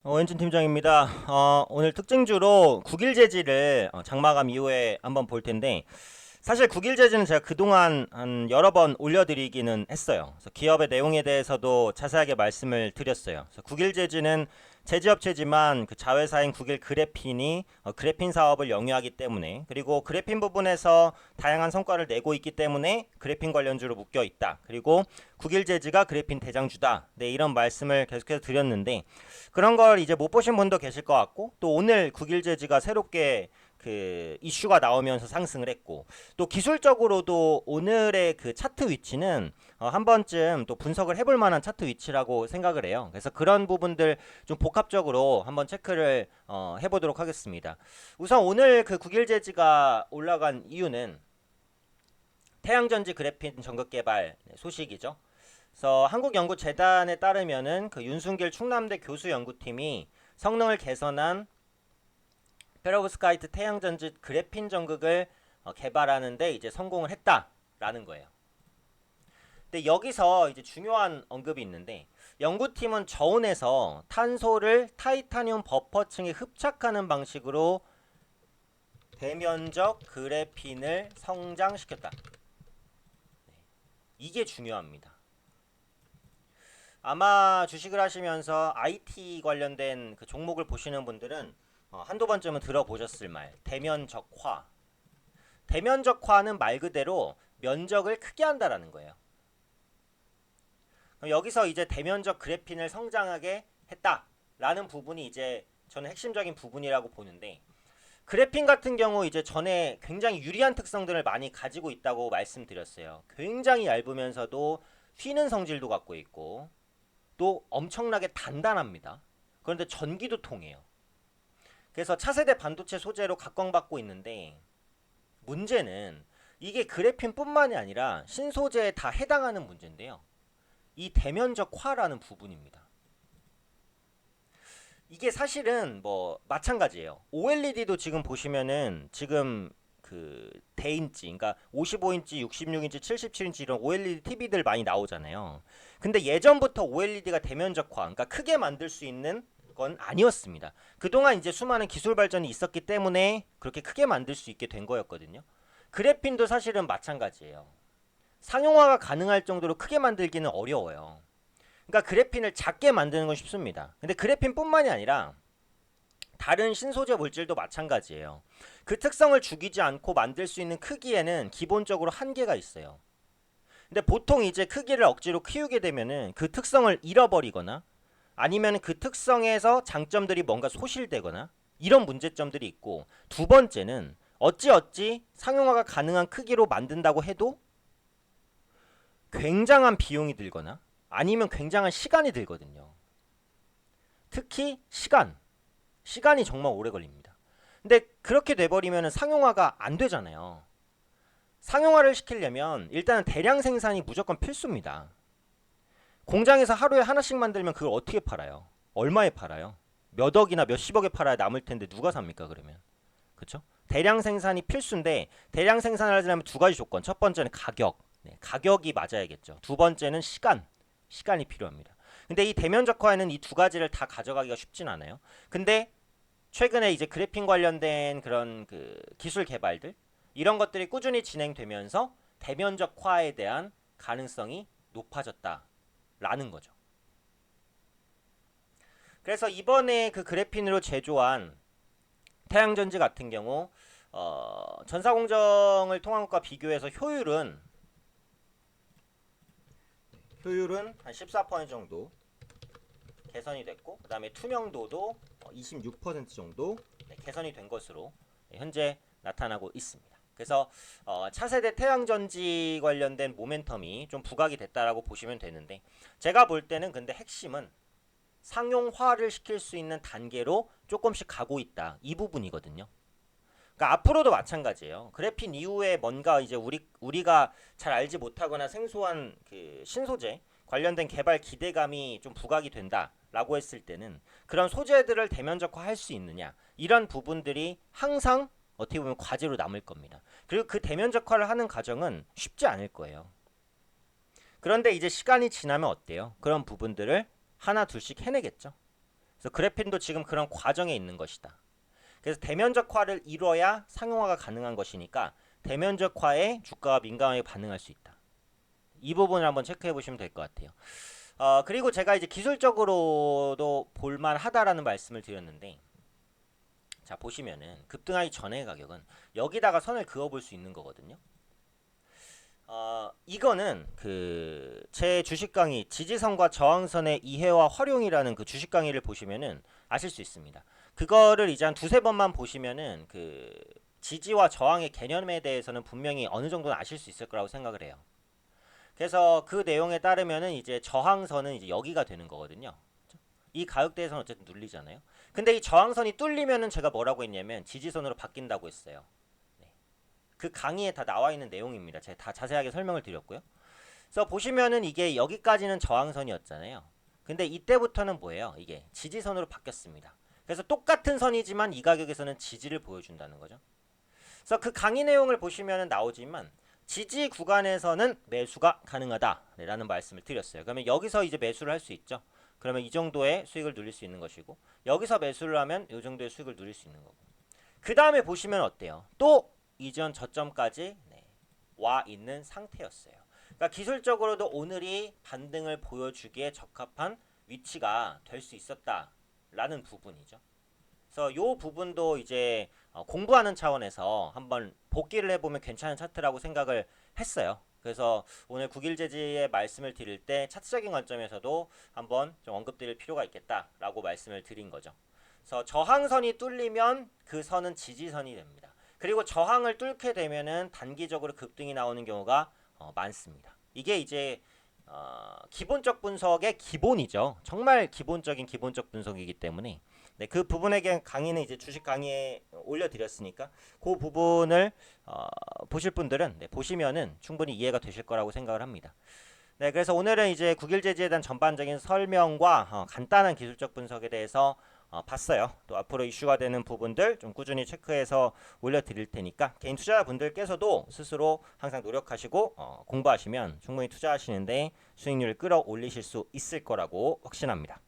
왼준 팀장입니다. 오늘 특징주로 국일 제지를 장마감 이후에 한번 볼 텐데, 사실 국일 제지는 제가 그동안 한 여러 번 올려드리기는 했어요. 그래서 기업의 내용에 대해서도 자세하게 말씀을 드렸어요. 그래서 국일 제지는 제지업체지만 그 자회사인 국일 그래핀이 그래핀 사업을 영위하기 때문에, 그리고 그래핀 부분에서 다양한 성과를 내고 있기 때문에 그래핀 관련주로 묶여 있다. 그리고 국일 제지가 그래핀 대장주다. 네, 이런 말씀을 계속해서 드렸는데, 그런 걸 이제 못 보신 분도 계실 것 같고, 또 오늘 국일 제지가 새롭게 그 이슈가 나오면서 상승을 했고, 또 기술적으로도 오늘의 그 차트 위치는 한 번쯤 또 분석을 해볼 만한 차트 위치라고 생각을 해요. 그래서 그런 부분들 좀 복합적으로 한번 체크를 해보도록 하겠습니다. 우선 오늘 그 국일 제지가 올라간 이유는 태양전지 그래핀 전극 개발 소식이죠. 그래서 한국연구재단에 따르면은 그 윤순길 충남대 교수 연구팀이 성능을 개선한 페로브스카이트 태양전지 그래핀 전극을 개발하는데 이제 성공을 했다라는 거예요. 근데 여기서 이제 중요한 언급이 있는데, 연구팀은 저온에서 탄소를 타이타늄 버퍼층에 흡착하는 방식으로 대면적 그래핀을 성장시켰다. 이게 중요합니다. 아마 주식을 하시면서 IT 관련된 그 종목을 보시는 분들은 한두 번쯤은 들어보셨을 말, 대면적화. 대면적화는 말 그대로 면적을 크게 한다라는 거예요. 여기서 이제 대면적 그래핀을 성장하게 했다라는 부분이 이제 저는 핵심적인 부분이라고 보는데, 그래핀 같은 경우 이제 전에 굉장히 유리한 특성들을 많이 가지고 있다고 말씀드렸어요. 굉장히 얇으면서도 휘는 성질도 갖고 있고, 또 엄청나게 단단합니다. 그런데 전기도 통해요. 그래서 차세대 반도체 소재로 각광받고 있는데, 문제는 이게 그래핀뿐만이 아니라 신소재에 다 해당하는 문제인데요. 이 대면적화라는 부분입니다. 이게 사실은 뭐 마찬가지예요. OLED도 지금 보시면은 지금 그 대인치, 그러니까 55인치, 66인치, 77인치 이런 OLED TV들 많이 나오잖아요. 근데 예전부터 OLED가 대면적화, 그러니까 크게 만들 수 있는 건 아니었습니다. 그동안 이제 수많은 기술 발전이 있었기 때문에 그렇게 크게 만들 수 있게 된 거였거든요. 그래핀도 사실은 마찬가지예요. 상용화가 가능할 정도로 크게 만들기는 어려워요. 그러니까 그래핀을 작게 만드는 건 쉽습니다. 근데 그래핀뿐만이 아니라 다른 신소재 물질도 마찬가지예요. 그 특성을 죽이지 않고 만들 수 있는 크기에는 기본적으로 한계가 있어요. 근데 보통 이제 크기를 억지로 키우게 되면은 그 특성을 잃어버리거나, 아니면 그 특성에서 장점들이 뭔가 소실되거나, 이런 문제점들이 있고, 두 번째는 어찌어찌 상용화가 가능한 크기로 만든다고 해도 굉장한 비용이 들거나 아니면 굉장한 시간이 들거든요. 특히 시간이 정말 오래 걸립니다. 근데 그렇게 돼버리면 상용화가 안 되잖아요. 상용화를 시키려면 일단은 대량 생산이 무조건 필수입니다. 공장에서 하루에 하나씩 만들면 그걸 어떻게 팔아요? 얼마에 팔아요? 몇 억이나 몇십억에 팔아야 남을 텐데 누가 삽니까 그러면? 그쵸? 대량 생산이 필수인데, 대량 생산을 하려면 두 가지 조건. 첫 번째는 가격. 네, 가격이 맞아야겠죠. 두 번째는 시간이 필요합니다. 근데 이 대면적화에는 이 두 가지를 다 가져가기가 쉽진 않아요. 근데 최근에 이제 그래핀 관련된 그런 그 기술 개발들, 이런 것들이 꾸준히 진행되면서 대면적화에 대한 가능성이 높아졌다라는 거죠. 그래서 이번에 그 그래핀으로 제조한 태양전지 같은 경우 전사공정을 통한 것과 비교해서 효율은 한 14% 정도 개선이 됐고, 그 다음에 투명도도 26% 정도 개선이 된 것으로 현재 나타나고 있습니다. 그래서 차세대 태양전지 관련된 모멘텀이 좀 부각이 됐다라고 보시면 되는데, 제가 볼 때는 근데 핵심은 상용화를 시킬 수 있는 단계로 조금씩 가고 있다, 이 부분이거든요. 그러니까 앞으로도 마찬가지예요. 그래핀 이후에 뭔가 이제 우리가 잘 알지 못하거나 생소한 그 신소재 관련된 개발 기대감이 좀 부각이 된다라고 했을 때는 그런 소재들을 대면적화할 수 있느냐, 이런 부분들이 항상 어떻게 보면 과제로 남을 겁니다. 그리고 그 대면적화를 하는 과정은 쉽지 않을 거예요. 그런데 이제 시간이 지나면 어때요? 그런 부분들을 하나 둘씩 해내겠죠. 그래서 그래핀도 지금 그런 과정에 있는 것이다. 그래서 대면적화를 이뤄야 상용화가 가능한 것이니까 대면적화에 주가가 민감하게 반응할 수 있다. 이 부분을 한번 체크해 보시면 될 것 같아요. 그리고 제가 이제 기술적으로도 볼만하다라는 말씀을 드렸는데, 자 보시면은 급등하기 전의 가격은 여기다가 선을 그어 볼 수 있는 거거든요. 이거는 그 제 주식 강의 지지선과 저항선의 이해와 활용이라는 그 주식 강의를 보시면은 아실 수 있습니다. 그거를 이제 한 두세 번만 보시면은 그 지지와 저항의 개념에 대해서는 분명히 어느 정도는 아실 수 있을 거라고 생각을 해요. 그래서 그 내용에 따르면은 이제 저항선은 이제 여기가 되는 거거든요. 이 가격대에서는 어쨌든 눌리잖아요. 근데 이 저항선이 뚫리면은 제가 뭐라고 했냐면 지지선으로 바뀐다고 했어요. 네. 그 강의에 다 나와 있는 내용입니다. 제가 다 자세하게 설명을 드렸고요. 그래서 보시면은 이게 여기까지는 저항선이었잖아요. 근데 이때부터는 뭐예요? 이게 지지선으로 바뀌었습니다. 그래서 똑같은 선이지만 이 가격에서는 지지를 보여준다는 거죠. 그래서 그 강의 내용을 보시면은 나오지만 지지 구간에서는 매수가 가능하다라는 말씀을 드렸어요. 그러면 여기서 이제 매수를 할 수 있죠. 그러면 이 정도의 수익을 누릴 수 있는 것이고, 여기서 매수를 하면 이 정도의 수익을 누릴 수 있는 거고. 그 다음에 보시면 어때요? 또 이전 저점까지 와 있는 상태였어요. 그러니까 기술적으로도 오늘이 반등을 보여주기에 적합한 위치가 될 수 있었다라는 부분이죠. 그래서 이 부분도 이제 공부하는 차원에서 한번 복기를 해보면 괜찮은 차트라고 생각을 했어요. 그래서 오늘 국일제지의 말씀을 드릴 때 차트적인 관점에서도 한번 좀 언급드릴 필요가 있겠다라고 말씀을 드린 거죠. 그래서 저항선이 뚫리면 그 선은 지지선이 됩니다. 그리고 저항을 뚫게 되면은 단기적으로 급등이 나오는 경우가 많습니다. 이게 이제 기본적 분석의 기본이죠. 정말 기본적인 기본적 분석이기 때문에 네, 그 부분에 대한 강의는 이제 주식 강의에 올려드렸으니까 그 부분을 보실 분들은 보시면은 충분히 이해가 되실 거라고 생각을 합니다. 네, 그래서 오늘은 이제 국일제지에 대한 전반적인 설명과 간단한 기술적 분석에 대해서 봤어요. 또 앞으로 이슈가 되는 부분들 좀 꾸준히 체크해서 올려드릴 테니까 개인 투자자분들께서도 스스로 항상 노력하시고 공부하시면 충분히 투자하시는데 수익률을 끌어올리실 수 있을 거라고 확신합니다.